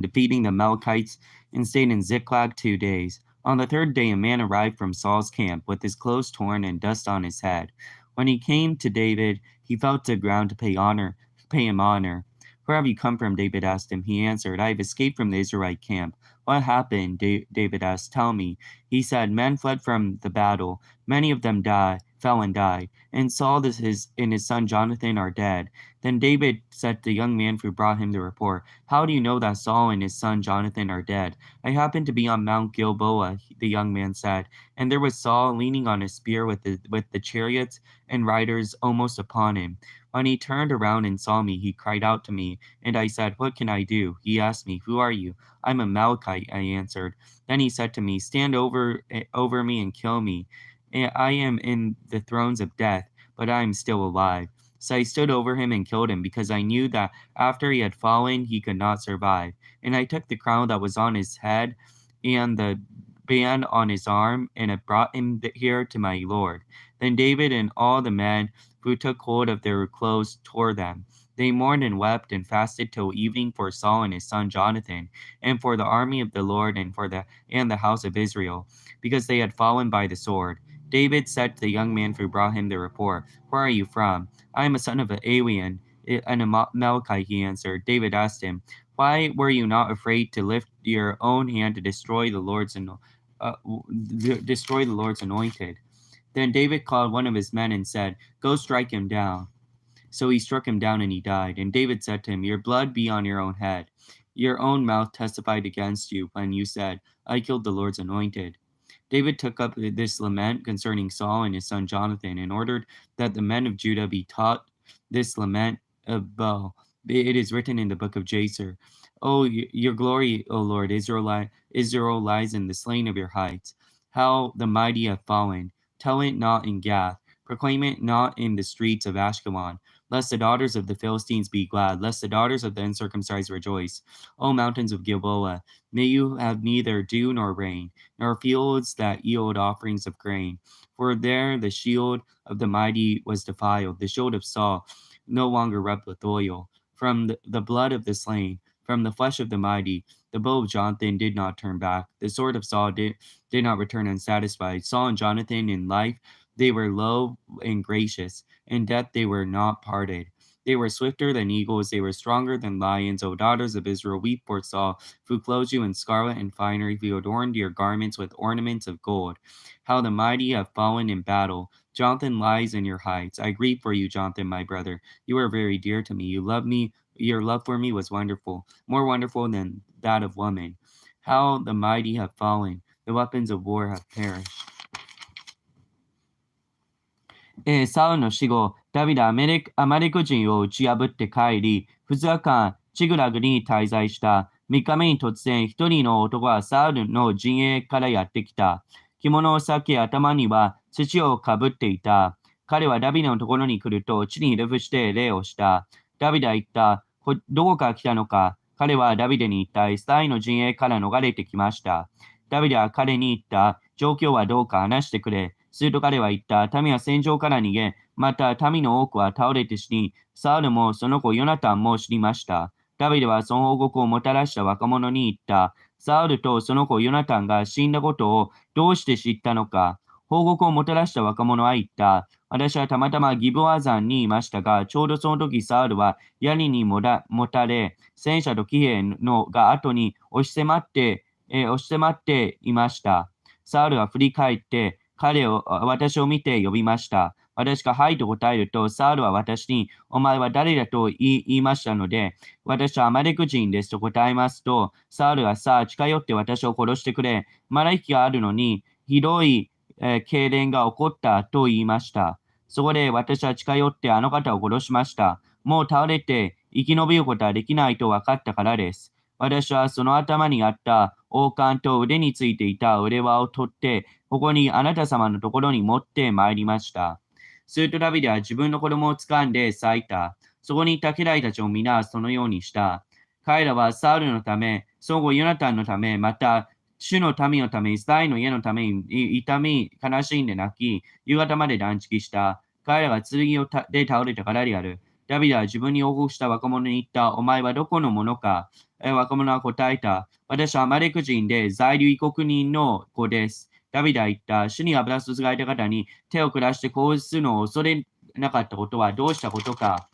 defeating the Amalekites, and stayed in Ziklag 2 days. On the third day, a man arrived from Saul's camp with his clothes torn and dust on his head. When he came to David, he fell to the ground to pay him honor. Where have you come from? David asked him. He answered, I have escaped from the Israelite camp. What happened? David asked. Tell me. He said, men fled from the battle. Many of them fell and died. And Saul and his son Jonathan are dead. Then David said to the young man who brought him the report, how do you know that Saul and his son Jonathan are dead? I happened to be on Mount Gilboa, the young man said, and there was Saul leaning on his spear with the chariots and riders almost upon him. When he turned around and saw me, he cried out to me, and I said, what can I do? He asked me, who are you? I'm a Amalekite, I answered. Then he said to me, stand over me and kill me. I am in the thrones of death, but I am still alive. So I stood over him and killed him, because I knew that after he had fallen, he could not survive. And I took the crown that was on his head and the band on his arm, and I brought him here to my Lord. Then David and all the men who took hold of their clothes tore them. They mourned and wept and fasted till evening for Saul and his son Jonathan, and for the army of the Lord and the house of Israel, because they had fallen by the sword. David said to the young man who brought him the report, where are you from? I am a son of an alien, an Amalekite, he answered. David asked him, why were you not afraid to lift your own hand to destroy the Lord's anointed? Then David called one of his men and said, go strike him down. So he struck him down and he died. And David said to him, your blood be on your own head. Your own mouth testified against you when you said, I killed the Lord's anointed. David took up this lament concerning Saul and his son Jonathan and ordered that the men of Judah be taught this lament of Baal. It is written in the book of Jasher. Oh, your glory, O Lord, Israel lies in the slain of your heights. How the mighty have fallen. Tell it not in Gath. Proclaim it not in the streets of Ashkelon. Lest the daughters of the Philistines be glad, lest the daughters of the uncircumcised rejoice. O mountains of Gilboa, may you have neither dew nor rain, nor fields that yield offerings of grain. For there the shield of the mighty was defiled, the shield of Saul no longer rubbed with oil. From the blood of the slain, from the flesh of the mighty, the bow of Jonathan did not turn back. The sword of Saul did not return unsatisfied. Saul and Jonathan in life, they were low and gracious. In death they were not parted. They were swifter than eagles. They were stronger than lions. O daughters of Israel, weep for Saul, who clothed you in scarlet and finery, who adorned your garments with ornaments of gold. How the mighty have fallen in battle. Jonathan lies in your heights. I grieve for you, Jonathan, my brother. You are very dear to me. You love me. Your love for me was wonderful, more wonderful than that of woman. How the mighty have fallen. The weapons of war have perished. サウルの死後、ダビデはアマレク人を打ち破って帰り、2日間チグラグに滞在した。3日目に突然、一人の男がサウルの陣営からやってきた。着物を裂き、頭には土をかぶっていた。彼はダビデのところに来ると、地にひれ伏して礼をした。ダビデは言った。どこから来たのか。彼はダビデに言った。イスラエルの陣営から逃れてきました。ダビデは彼に言った。状況はどうか話してくれ。すると彼は言った。民は戦場から逃げ、また民の多くは倒れて死に、サウルもその子ヨナタンも死にました。ダビデはその報告をもたらした若者に言った。サウルとその子ヨナタンが死んだことをどうして知ったのか。報告をもたらした若者は言った。私はたまたまギブア山にいましたが、ちょうどその時サウルは槍にもたれ、戦車と騎兵が後に押し迫っていました。サウルは振り返って、私を見て呼びました。私がはいと答えると、サウルは私に、お前は誰だと言いましたので、私はアマレク人ですと答えますと、サウルはさあ近寄って私を殺してくれ。まだ息があるのに、ひどい痙攣が起こったと言いました。そこで私は近寄ってあの方を殺しました。もう倒れて生き延びることはできないと分かったからです。私はその頭にあった王冠と腕についていた腕輪を取って、ここにあなた様のところに持って参りました。するとダビデは自分の子供を掴んで裂いた。そこにいた家来たちを皆そのようにした。彼らはサウルのため、その後ヨナタンのため、また主の民のため、イスラエルの家のために痛み、悲しんで泣き、夕方まで断食した。彼らが剣で倒れたからである。ダビデは自分に応募した若者に言った。お前はどこの者か。若者は答えた。私はアマレク人で在留異国人の子です。ダビデは言った。主に油注がれた方に手を下してこうするのを恐れなかったことはどうしたことか。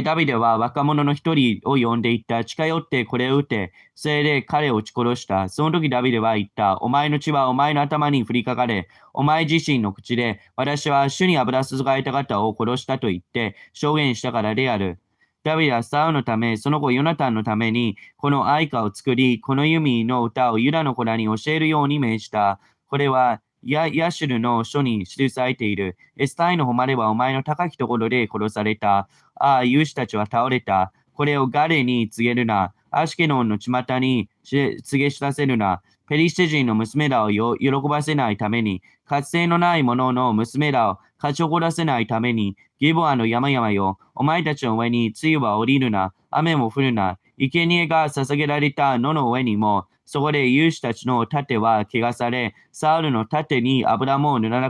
ダビデは若者の一人を呼んでいった。近寄ってこれを撃て。それで彼を撃ち殺した。その時ダビデは言った。お前の血はお前の頭に降りかかれ。お前自身の口で、私は主に油注がれた方を殺したと言って証言したからである。ダビデはサウのため、その後ヨナタンのために、この愛歌を作り、この弓の歌をユダの子らに教えるように命じた。これは、ヤシュルの書に記されている。エスタイの誉れはお前の高きところで殺された。ああ、勇士たちは倒れた。これをガレに告げるな。アシケノンの巷に告げ知らせるな。ペリシテ人の娘らを喜ばせないために、活性のない者の娘らを勝ち誇らせないために、ギボアの山々よ、お前たちの上に梅雨は降りるな、雨も降るな、生贄が捧げられた野の上にも、そこで勇士たちの盾は汚され、サウルの盾に油も塗れ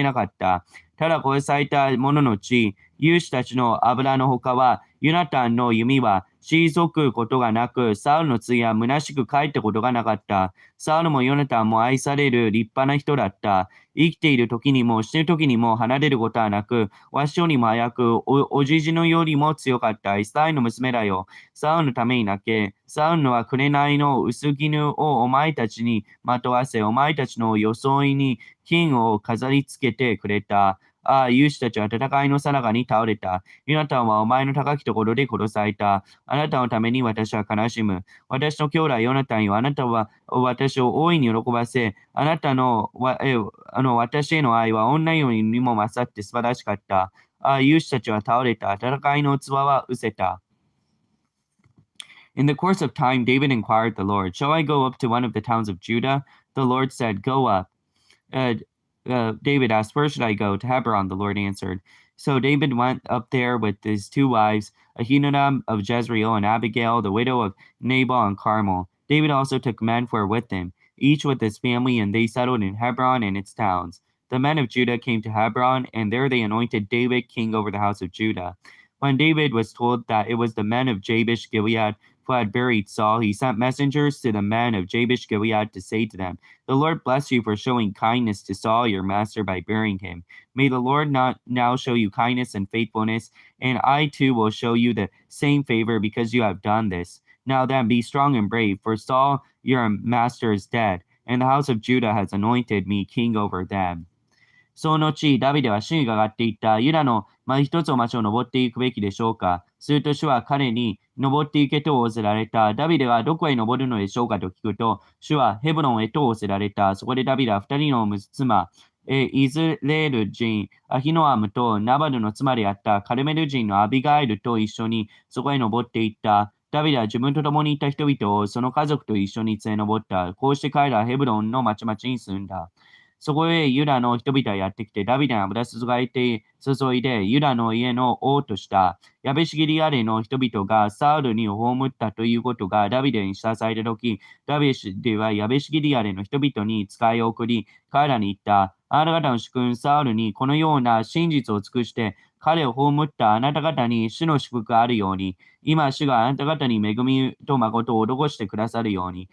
なかった。ただ殺された者の血、勇士たちの油の他は、ユナタンの弓は退くことがなく、サウルの次は虚しく帰ったことがなかった。サウルもヨナタンも愛される立派な人だった。生きている時にも死ぬ時にも離れることはなく、わしよりも早く、おじじのよりも強かった。イスラエルの娘らよ。サウルのために泣け。サウルのは紅の薄絹をお前たちにまとわせ、お前たちの装いに金を飾り付けてくれた。ああ、勇士たちは戦いのさなかに倒れた。ヨナタンはお前の高きところで殺された。あなたのために私は悲しむ。私の兄弟ヨナタンよ、あなたは私を大いに喜ばせ、あなたの私への愛は女よりにも勝って素晴らしかった。ああ、勇士たちは倒れた。戦いの器は失せた。In the course of time, David inquired the Lord, Shall I go up to one of the towns of Judah? The Lord said, Go up. David asked, Where should I go? To Hebron, the Lord answered. So David went up there with his two wives, Ahinoam of Jezreel and Abigail, the widow of Nabal and Carmel. David also took men for with him, each with his family, and they settled in Hebron and its towns. The men of Judah came to Hebron, and there they anointed David king over the house of Judah. When David was told that it was the men of Jabesh Gilead who had buried Saul, he sent messengers to the men of Jabesh Gilead to say to them, The Lord bless you for showing kindness to Saul your master by burying him. May the Lord not now show you kindness and faithfulness, and I too will show you the same favor because you have done this. Now then, be strong and brave, for Saul your master is dead, and the house of Judah has anointed me king over them. その後、ダビデは主に伺っていった。ユダの一つの町を登っていくべきでしょうか。すると主は彼に登っていけと仰せられた。ダビデはどこへ登るのでしょうかと聞くと、主はヘブロンへと仰せられた。そこでダビデは二人の妻、イズレール人、アヒノアムとナバルの妻であったカルメル人のアビガエルと一緒にそこへ登っていった。ダビデは自分と共にいた人々をその家族と一緒に連れ登った。こうして彼らはヘブロンの町々に住んだ。そこへユダの人々がやってきて、ダビデが油注がれて注いで、ユダの家の王としたヤベシギリアレの人々がサウルに葬ったということがダビデに知らされたとき、ダビデはヤベシギリアレの人々に使いを送り、彼らに言った。あなた方の主君サウルにこのような真実を尽くして、彼を葬ったあなた方に主の祝福があるように、今主があなた方に恵みと誠を施してくださるように、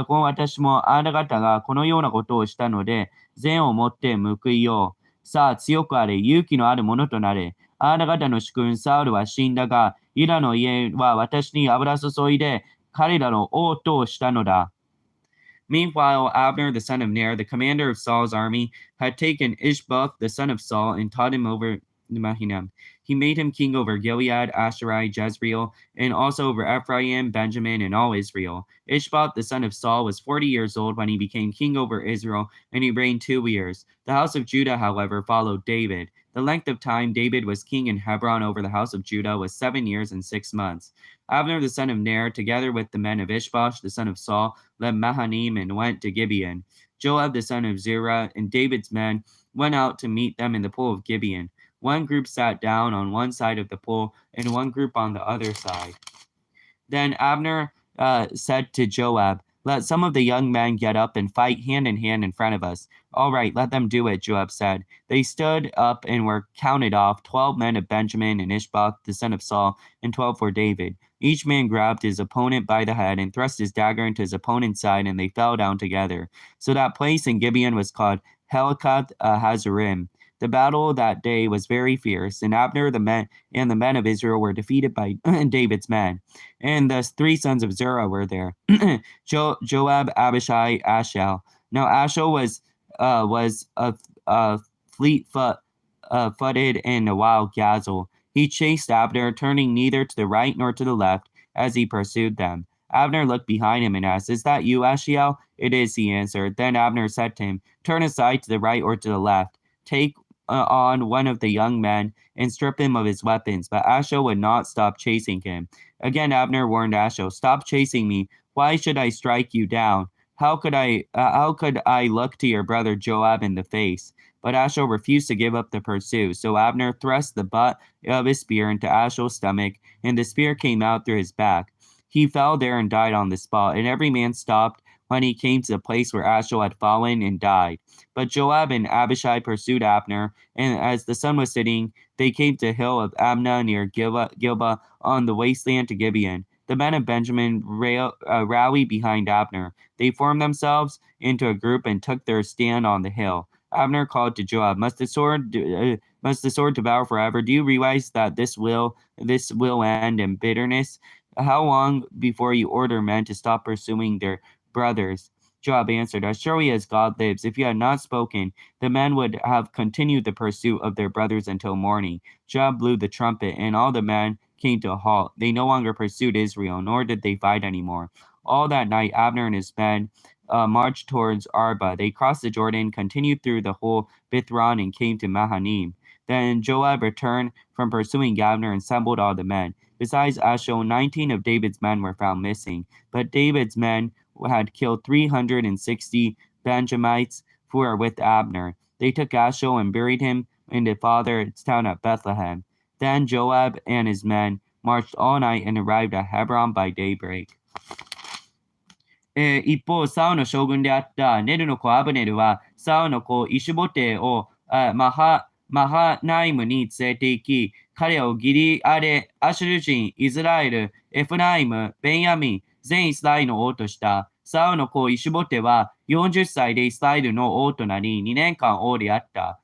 この私もあなた方がこのようなことをしたので、善をもって報いよう。さあ、強くあれ、勇気のあるものとなれ。あなた方の主君サウルは死んだが、ユダの家は私に油注いで、彼らの王としたのだ。Meanwhile, Abner, the son of Ner, the commander of Saul's army, had taken Ishboth, the son of Saul, and taught him over Mahinaim. He made him king over Gilead, Asherai, Jezreel, and also over Ephraim, Benjamin, and all Israel. Ishboth, the son of Saul, was 40 years old when he became king over Israel, and he reigned 2 years. The house of Judah, however, followed David. The length of time David was king in Hebron over the house of Judah was 7 years and 6 months. Abner, the son of Ner, together with the men of Ishbosh, the son of Saul, led Mahanaim and went to Gibeon. Joab, the son of Zerah, and David's men went out to meet them in the pool of Gibeon. One group sat down on one side of the pool, and one group on the other side. Then Abner said to Joab, Let some of the young men get up and fight hand in front of us. All right, let them do it, Joab said. They stood up and were counted off, 12 men of Benjamin and Ishbosheth, the son of Saul, and 12 for David. Each man grabbed his opponent by the head and thrust his dagger into his opponent's side, and they fell down together. So that place in Gibeon was called Helkath Hazarim. The battle that day was very fierce, and Abner the men of Israel were defeated by David's men. And the three sons of Zerah were there, Joab, Abishai, Ashel. Now Ashel was a fleet-footed and a wild gazelle. He chased Abner, turning neither to the right nor to the left as he pursued them. Abner looked behind him and asked, "Is that you, Ashiel?" "It is," he answered. Then Abner said to him, "Turn aside to the right or to the left. Take on one of the young men and strip him of his weapons." But Ashiel would not stop chasing him. Again Abner warned Ashiel, "Stop chasing me. Why should I strike you down? How could I look to your brother Joab in the face?" But Ashiel refused to give up the pursuit. So Abner thrust the butt of his spear into Ashiel's stomach, and the spear came out through his back. He fell there and died on the spot, and every man stopped when he came to the place where Ashiel had fallen and died. But Joab and Abishai pursued Abner, and as the sun was setting, they came to the hill of Amna near Gilba on the wasteland to Gibeon. The men of Benjamin rallied behind Abner. They formed themselves into a group and took their stand on the hill. Abner called to Joab, Must the sword devour forever? Do you realize that this will end in bitterness? How long before you order men to stop pursuing their brothers?" Joab answered, "As surely as God lives, if you had not spoken, the men would have continued the pursuit of their brothers until morning." Joab blew the trumpet, and all the men came to a halt. They no longer pursued Israel, nor did they fight anymore. All that night, Abner and his men marched towards Arba. They crossed the Jordan, continued through the whole Bithron, and came to Mahanaim. Then Joab returned from pursuing Abner and assembled all the men. Besides Ashiel, 19 of David's men were found missing. But David's men had killed 360 Benjamites who were with Abner. They took Ashiel and buried him in the father's town at Bethlehem. Then Joab and his men marched all night and arrived at Hebron by daybreak. 一方、サウの将軍であったネルの子アブネルは、サウの子イシュボテをマハナイムに連れて行き、彼をギリアレ、アシュル人、イスラエル、エフライム、ベンヤミン、全イスラエルの王とした。サウの子イシュボテは40歳でイスラエルの王となり、2年間王であった。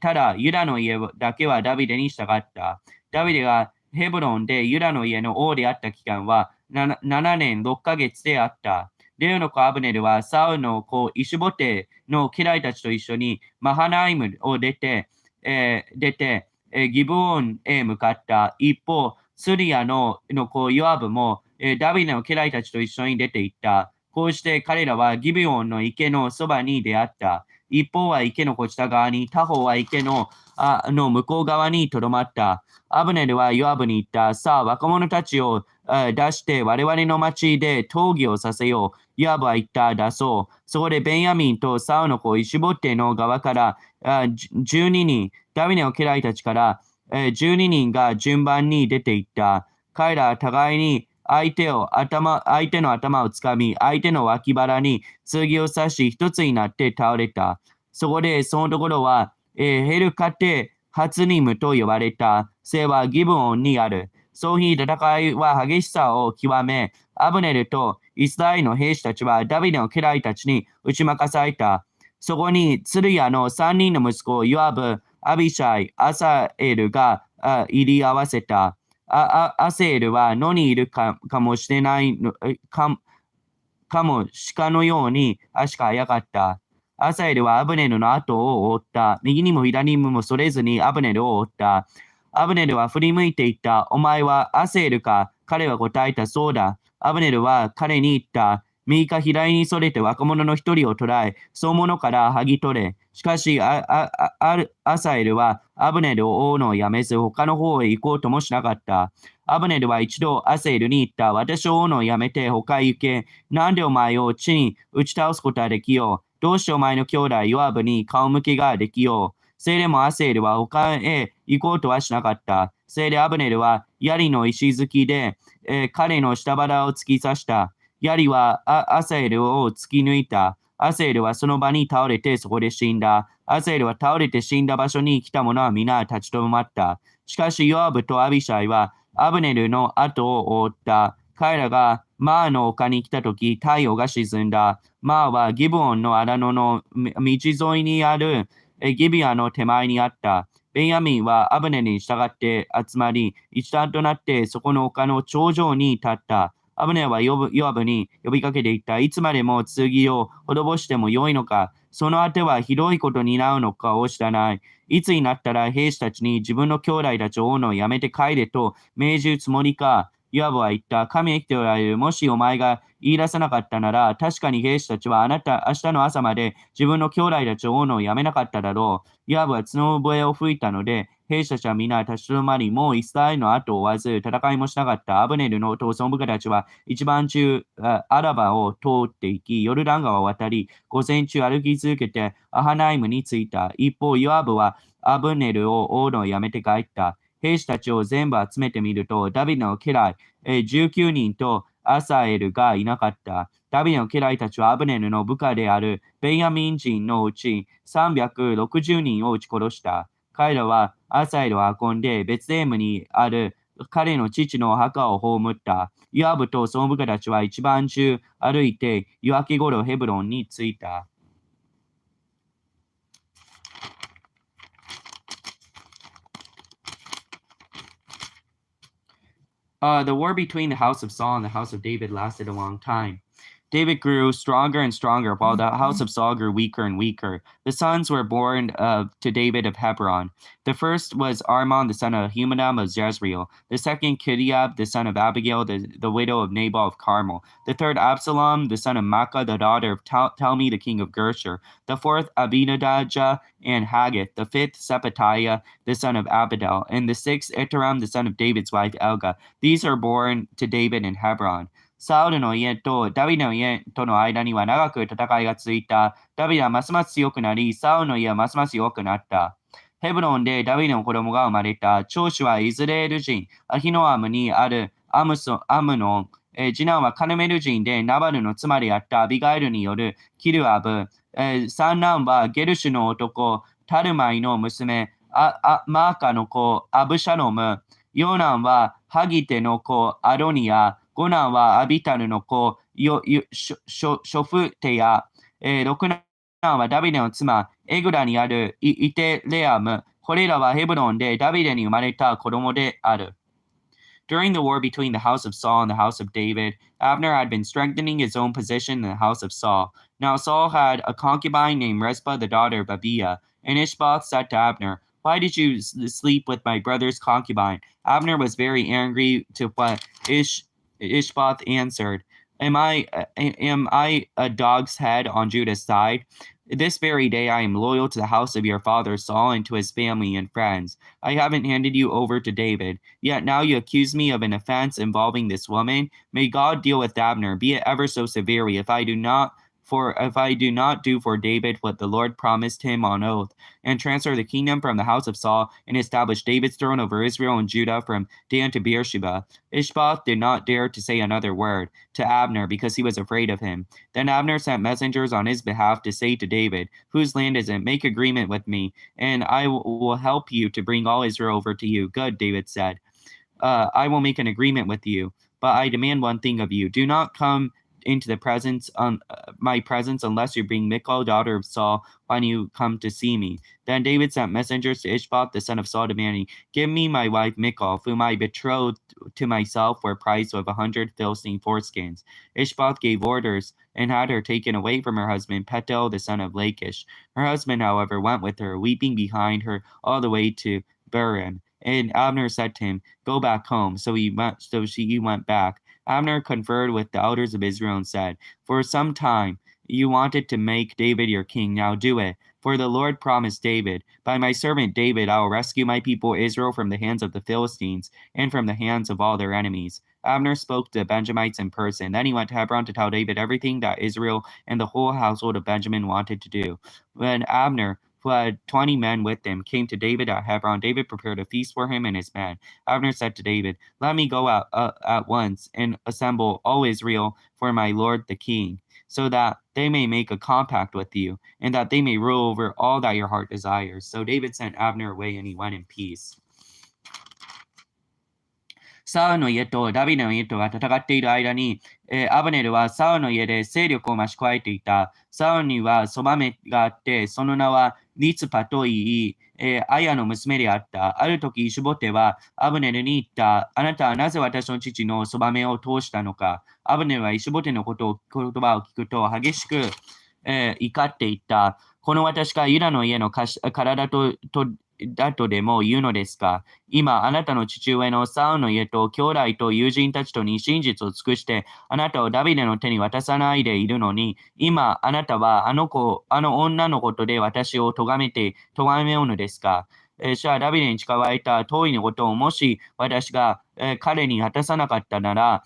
ただ、ユダの家だけはダビデに従った。ダビデがヘブロンでユダの家の王であった期間は7年6ヶ月であった。レオの子アブネルはサウルの子イシュボテの家来たちと一緒にマハナイムを出て、ギブオンへ向かった。一方、スリアの子ヨアブも、ダビデの家来たちと一緒に出て行った。こうして彼らはギブオンの池のそばに出会った。一方は池のこちら側に、他方は池の向こう側にとどまった。アブネルはヨアブに言った。さあ、若者たちを出して我々の町で討議をさせよう。ヨアブは言った。出そう。そこでベンヤミンとサウの子イシュボテの側から12人、ダビデの家来たちから12人が順番に出て行った。彼らは互いに相手の頭をつかみ、相手の脇腹に剣を刺し、一つになって倒れた。そこで、そのところは、ヘルカテ・ハツニムと呼ばれた。それはギブオンにある。その日、戦いは激しさを極め、アブネルとイスラエルの兵士たちはダビデの家来たちに打ち負かされた。そこに、ツルヤの3人の息子、ヨアブ、アビシャイ、アサエルが入り合わせた。アセールは野にいるかもしれないかも鹿のように足が速かった。アサエルはアブネルの後を追った。右にも左にもそれずにアブネルを追った。アブネルは振り向いていった。お前はアセールか？彼は答えた。そうだ。アブネルは彼に言った。右か左にそれて若者の一人を捕らえ、その者から剥ぎ取れ。しかし、アサエルはアブネルを追うのをやめず、他の方へ行こうともしなかった。アブネルは一度アサエルに言った。私を追うのをやめて他へ行け。なんでお前を地に打ち倒すことはできよう。どうしてお前の兄弟ヨアブに顔向けができよう。それでもアセールは他へ行こうとはしなかった。それでアブネルは槍の石突きで、彼の下腹を突き刺した。槍はアサエルを突き抜いた。アサエルはその場に倒れてそこで死んだ。アサエルは倒れて死んだ場所に来た者は皆立ち止まった。しかしヨアブとアビシャイはアブネルの後を追った。彼らがマーの丘に来たとき、太陽が沈んだ。マーはギブオンの荒野の道沿いにあるギビアの手前にあった。ベンヤミンはアブネルに従って集まり、一団となってそこの丘の頂上に立った。アブネルはヨアブに呼びかけていった。いつまでも剣を滅ぼしてもよいのか。その果てはひどいことになるのかを知らない。いつになったら兵士たちに自分の兄弟たちを追うのをやめて帰れと命じるつもりか。ヨアブは言った。神は生きておられる。もしお前が言い出さなかったなら、確かに兵士たちは明日の朝まで自分の兄弟たちを追うのをやめなかっただろう。ヨアブは角笛を吹いたので、兵士たちは皆立ち止まり、もうイスラエルの後を追わず、戦いもしなかった。アブネルの逃走部下たちは一晩中アラバを通って行き、ヨルダン川を渡り、午前中歩き続けてアハナイムに着いた。一方、ヨアブはアブネルを追うのをやめて帰った。兵士たちを全部集めてみると、ダビデの家来、19人とアサエルがいなかった。ダビデの家来たちはアブネルの部下であるベンヤミン人のうち360人を撃ち殺した。彼らはアサエルを運んでベツレヘムにある彼の父の墓を葬った。ヨアブとその部下たちは一晩中歩いて夜明け頃ヘブロンに着いた。The war between the house of Saul and the house of David lasted a long time. David grew stronger and stronger, while the house of Saul grew weaker and weaker. The sons were born to David of Hebron. The first was Armon, the son of Humadam of Jezreel. The second, Kiriab, the son of Abigail, the widow of Nabal of Carmel. The third, Absalom, the son of Maacah, the daughter of Talmi, the king of Geshur. The fourth, Abinadajah and Haggith. The fifth, Sepatiah, the son of Abidal. And the sixth, Itaram, the son of David's wife, Elga. These are born to David in Hebron. サウルの家とダビデの家との間には長く戦いが続いた。ダビデはますます強くなり、サウルの家はますます弱くなった。ヘブロンでダビデの子供が生まれた。長子はイスラエル人、アヒノアムにあるアムノン。次男はカルメル人でナバルの妻であったアビガイルによるキルアブ。三男はゲルシュの男、タルマイの娘、マーカの子、アブシャロム。四男はハギテの子、アロニア。五男はアビタルの子、ショフテヤ。六男はダビデの妻、エグラにあるイテレアム。これらはヘブロンでダビデに生まれた子供である。During the war between the house of Saul and the house of David, Abner had been strengthening his own position in the house of Saul. Now Saul had a concubine named Rezpah, the daughter of Abiah. And Ishboth said to Abner, "Why did you sleep with my brother's concubine?" Abner was very angry to what Ishboth answered, am I a dog's head on Judah's side? This very day I am loyal to the house of your father Saul and to his family and friends. I haven't handed you over to David. Yet now you accuse me of an offense involving this woman. May God deal with Abner, be it ever so severely, if I do not do for David what the Lord promised him on oath, and transfer the kingdom from the house of Saul, and establish David's throne over Israel and Judah from Dan to Beersheba. Ishboth did not dare to say another word to Abner because he was afraid of him. Then Abner sent messengers on his behalf to say to David, "Whose land is it? Make agreement with me, and I will help you to bring all Israel over to you." "Good," David said. "I will make an agreement with you, but I demand one thing of you. Do not come into my presence unless you bring Michal, daughter of Saul, when you come to see me." Then David sent messengers to Ishboth, the son of Saul, demanding, "Give me my wife Michal, whom I betrothed to myself for a price of 100 Philistine foreskins." Ishboth gave orders and had her taken away from her husband, Petel, the son of Lachish. Her husband, however, went with her, weeping behind her all the way to Barim. And Abner said to him, "Go back home." So he went back. Abner conferred with the elders of Israel and said, "For some time you wanted to make David your king. Now do it. For the Lord promised David, 'By my servant David I will rescue my people Israel from the hands of the Philistines and from the hands of all their enemies.'" Abner spoke to the Benjamites in person. Then he went to Hebron to tell David everything that Israel and the whole household of Benjamin wanted to do. When Abner who had 20 men with him, came to David at Hebron. David prepared a feast for him and his men. Abner said to David, "Let me go out at once and assemble all Israel for my lord the king, so that they may make a compact with you, and that they may rule over all that your heart desires." So David sent Abner away, and he went in peace. サウルの家とダビデの家とが戦っている間に、アブネルはサウルの家で勢力を増し加えていた。サウルにはそばめがあって、その名はリツパといい、アヤの娘であった。ある時、イシュボテはアブネルに言った。あなたはなぜ私の父のそばめを通したのか。アブネルはイシュボテの言葉を聞くと激しく、怒っていった。この私がユダの家の体だとでも言うのですか。今、あなたの父上のサウルの家と兄弟と友人たちとに真実を尽くして、あなたをダビデの手に渡さないでいるのに、今、あなたはあの女のことで私を咎めようのですか。主はダビデに誓われた通りのことをもし私が、彼に果たさなかったなら、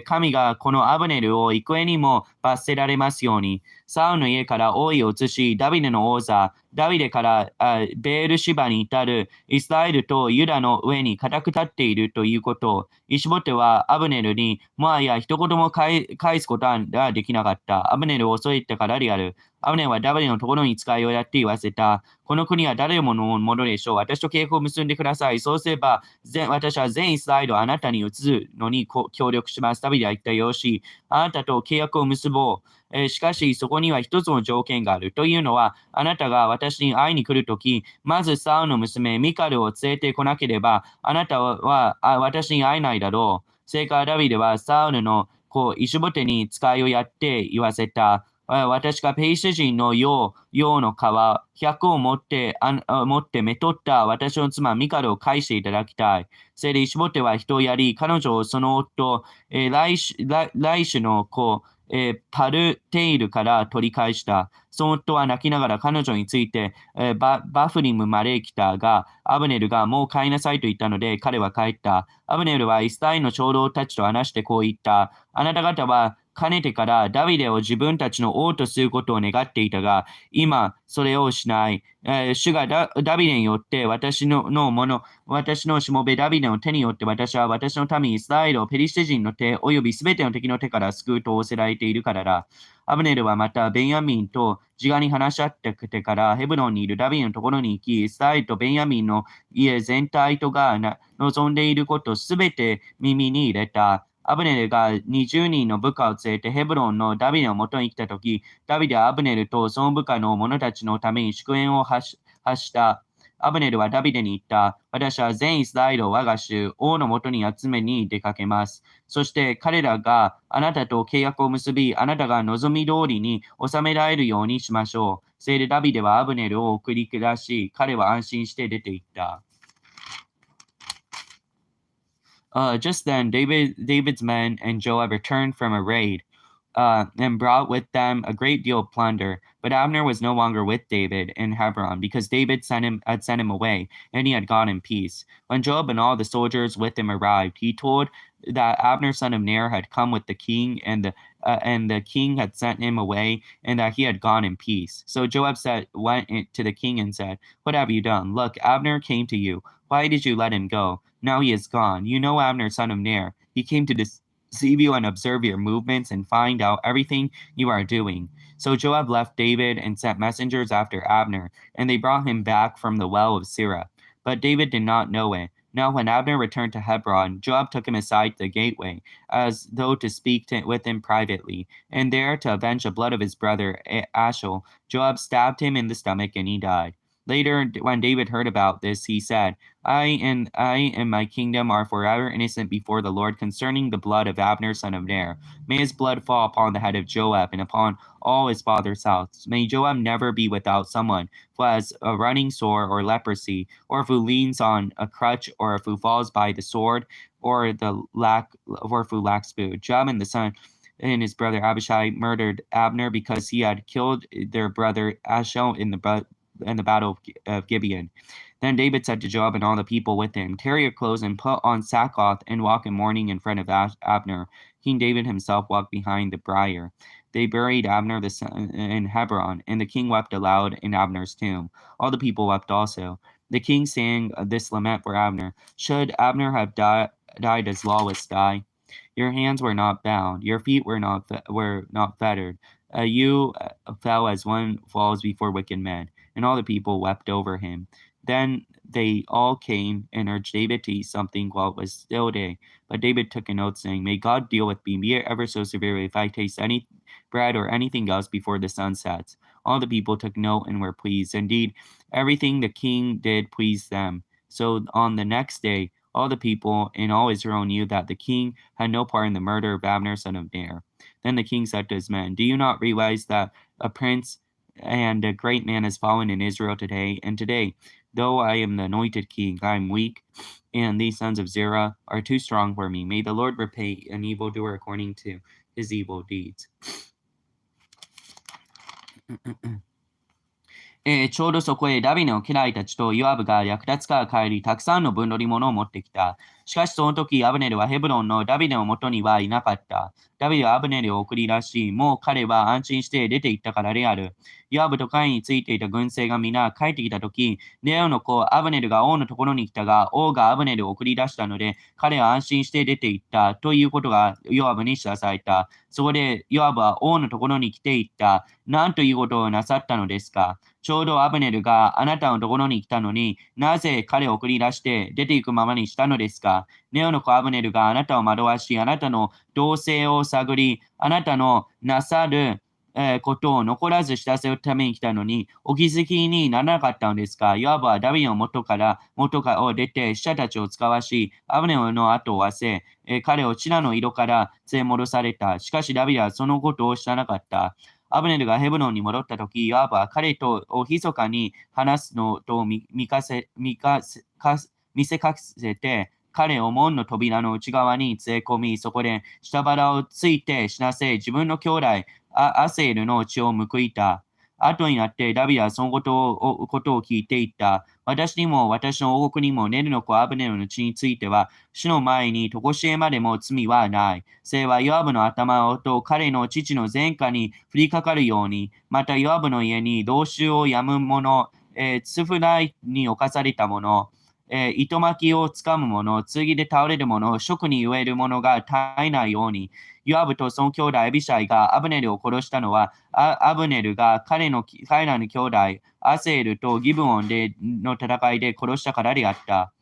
神がこのアブネルを幾重にも罰せられますように。サウルの家から王位を移し、ダビデの王座、ダビデからベールシバに至るイスラエルとユダの上に固く立っているということを、イシュボテはアブネルにもはや一言も返すことはできなかった。アブネルを襲ったからである。アブネルはダビデのところに使いをやって言わせた。この国は誰のものでしょう。私と契約を結んでください。そうすれば、私は全イスラエルをあなたに移すのに協力します。ダビデは言ったよし、あなたと契約を結ぼう。しかし、そこには一つの条件がある。というのは、あなたが私に会いに来るとき、まずサウルの娘、ミカルを連れてこなければ、あなたは私に会えないだろう。それからダビデはサウルの子、イシュボテに使いをやって言わせた。私がペリシテ人の羊の皮100を持ってめとった私の妻ミカルを返していただきたい。それでイシュボテは人をやり、彼女をその夫、ライシュの子、パルテイルから取り返した。その夫は泣きながら彼女について、バフリムまで来たが、アブネルがもう帰りなさいと言ったので、彼は帰った。アブネルはイスラエルの長老たちと話してこう言った。あなた方はかねてからダビデを自分たちの王とすることを願っていたが、今それをしない。主がダビデによって私のしもべダビデの手によって私は私の民イスラエルをペリシテ人の手およびすべての敵の手から救うと仰せられているからだ。アブネルはまたベンヤミンと自我に話し合ってからヘブロンにいるダビデのところに行き、イスラエルとベンヤミンの家全体とが望んでいることすべて耳に入れた。アブネルが20人の部下を連れてヘブロンのダビデのもとに来たとき、ダビデはアブネルとその部下の者たちのために祝宴を発した。アブネルはダビデに言った。私は全イスラエルを我が主、王のもとに集めに出かけます。そして彼らがあなたと契約を結び、あなたが望み通りに収められるようにしましょう。それでダビデはアブネルを送り下し、彼は安心して出て行った。Just then, David's men and Joab returned from a raid, and brought with them a great deal of plunder. But Abner was no longer with David in Hebron, because David had sent him away, and he had gone in peace. When Joab and all the soldiers with him arrived, he told that Abner son of Ner had come with the king, and the king had sent him away, and that he had gone in peace. So Joab went to the king and said, "What have you done? Look, Abner came to you. Why did you let him go? Now he is gone. You know Abner son of Ner. He came to deceive you and observe your movements and find out everything you are doing." So Joab left David and sent messengers after Abner, and they brought him back from the well of Sirah. But David did not know it. Now when Abner returned to Hebron, Joab took him aside to the gateway, as though to speak with him privately. And there, to avenge the blood of his brother Ashel, Joab stabbed him in the stomach, and he died. Later, when David heard about this, he said, I and my kingdom are forever innocent before the Lord concerning the blood of Abner son of Ner. May his blood fall upon the head of Joab and upon all his father's house. May Joab never be without someone who has a running sore or leprosy, or who leans on a crutch, or who falls by the sword, or who lacks food. Joab and the son and his brother Abishai murdered Abner because he had killed their brother Ashel in the battle of Gibeon. Then David said to Joab and all the people with him, "Tear your clothes and put on sackcloth and walk in mourning in front of Abner." King David himself walked behind the bier. they buried Abner in Hebron, and the king wept aloud in Abner's tomb. All the people wept also. The king sang this lament for Abner. Should Abner have died as lawless die? Your hands were not bound, your feet were not fettered. You fell as one falls before wicked men. And all the people wept over him. Then they all came and urged David to eat something while it was still day. But David took an oath, saying, May God deal with me, be it ever so severely, if I taste any bread or anything else before the sun sets. All the people took note and were pleased. Indeed, everything the king did pleased them. So on the next day, all the people and all Israel knew that the king had no part in the murder of Abner, son of Ner. Then the king said to his men, Do you not realize that a prince and a great man has fallen in Israel today? And today, though I am the anointed king, I am weak, and these sons of Zerah are too strong for me. May the Lord repay an evildoer according to his evil deeds. ちょうどそこへダビデの家来たちとヨアブが略奪から帰り、たくさんの分取り物を持ってきた。しかしその時、アブネルはヘブロンのダビデのもとにはいなかった。ダビデはアブネルを送り出し、もう彼は安心して出て行ったからである。ヨアブと彼についていた軍勢が皆帰ってきた時、ネオの子アブネルが王のところに来たが、王がアブネルを送り出したので、彼は安心して出て行ったということがヨアブに知らされた。そこでヨアブは王のところに来ていった。何ということをなさったのですか？ちょうどアブネルがあなたのところに来たのに、なぜ彼を送り出して出て行くままにしたのですか？ネオの子アブネルがあなたを惑わし、あなたの動静を探り、あなたのなさることを残らず知らせるために来たのに、お気づきにならなかったのですか？ヨアブはダビデの元を出て、使者たちを使わし、アブネルの後を追わせ、彼を血の色から連れ戻された。しかしダビデはそのことを知らなかった。アブネルがヘブロンに戻ったとき、ヨアブは彼と密かに話すのと見せかせて、彼を門の扉の内側に連れ込み、そこで下腹をついて死なせ、自分の兄弟、アセールの血を報いた。後になってダビデはそのことを聞いていった。私にも私の王国にもネルの子アブネルの血については、主の前にとこしえまでも罪はない。それはヨアブの頭と彼の父の前科に降りかかるように、またヨアブの家に同種をやむ者、つふらいに侵された者、糸巻きをつかむ者、剣で倒れる者、職に飢える者が絶えないように、ヨアブとその兄弟エビシャイがアブネルを殺したのは、アブネルが彼らの兄弟アセールとギブオンの戦いで殺したからであった。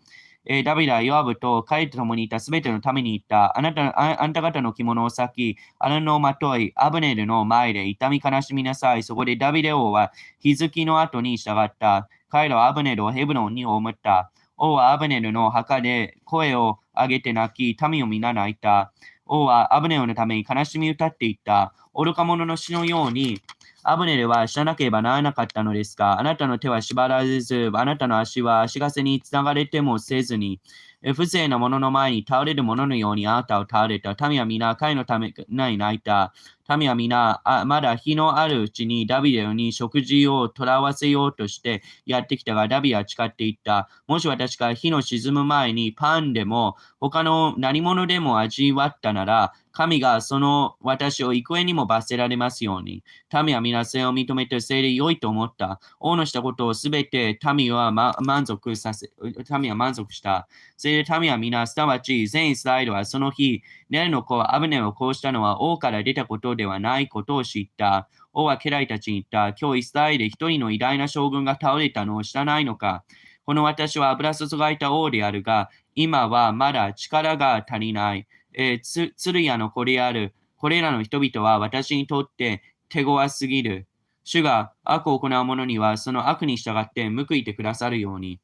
ダビデはヨアブと彼と共にいたすべてのために言った。あなた方の着物を裂き、穴のまとい、アブネルの前で痛み悲しみなさい。そこでダビデ王は日付の後に従った。彼らはアブネルをヘブロンに葬った。王はアブネルの墓で声を上げて泣き、民を皆泣いた。王はアブネルのために悲しみ歌っていった。愚か者の死のように、アブネルは死ななければならなかったのですが、あなたの手は縛られず、あなたの足は足かせにつながれてもせずに、不正な者の前に倒れる者のようにあなたを倒れた。民は皆彼のために泣いた。民は皆まだ日のあるうちにダビデに食事を取らわせようとしてやってきたが、ダビデは誓っていった。もし私が日の沈む前にパンでも他の何者でも味わったなら、神がその私を幾重にも罰せられますように。民は皆それを認めてそれで良いと思った。王のしたことをすべて民は満足した。それで民は皆、すなわち全イスラエルはその日、ネルの子アブネルを殺したのは王から出たことではないことを知った。王は家来たちに言った。今日イスラエルで一人の偉大な将軍が倒れたのを知らないのか。この私は油注がれた王であるが、今はまだ力が足りない。鶴屋の子である。これらの人々は私にとって手強すぎる。主が悪を行う者にはその悪に従って報いてくださるように。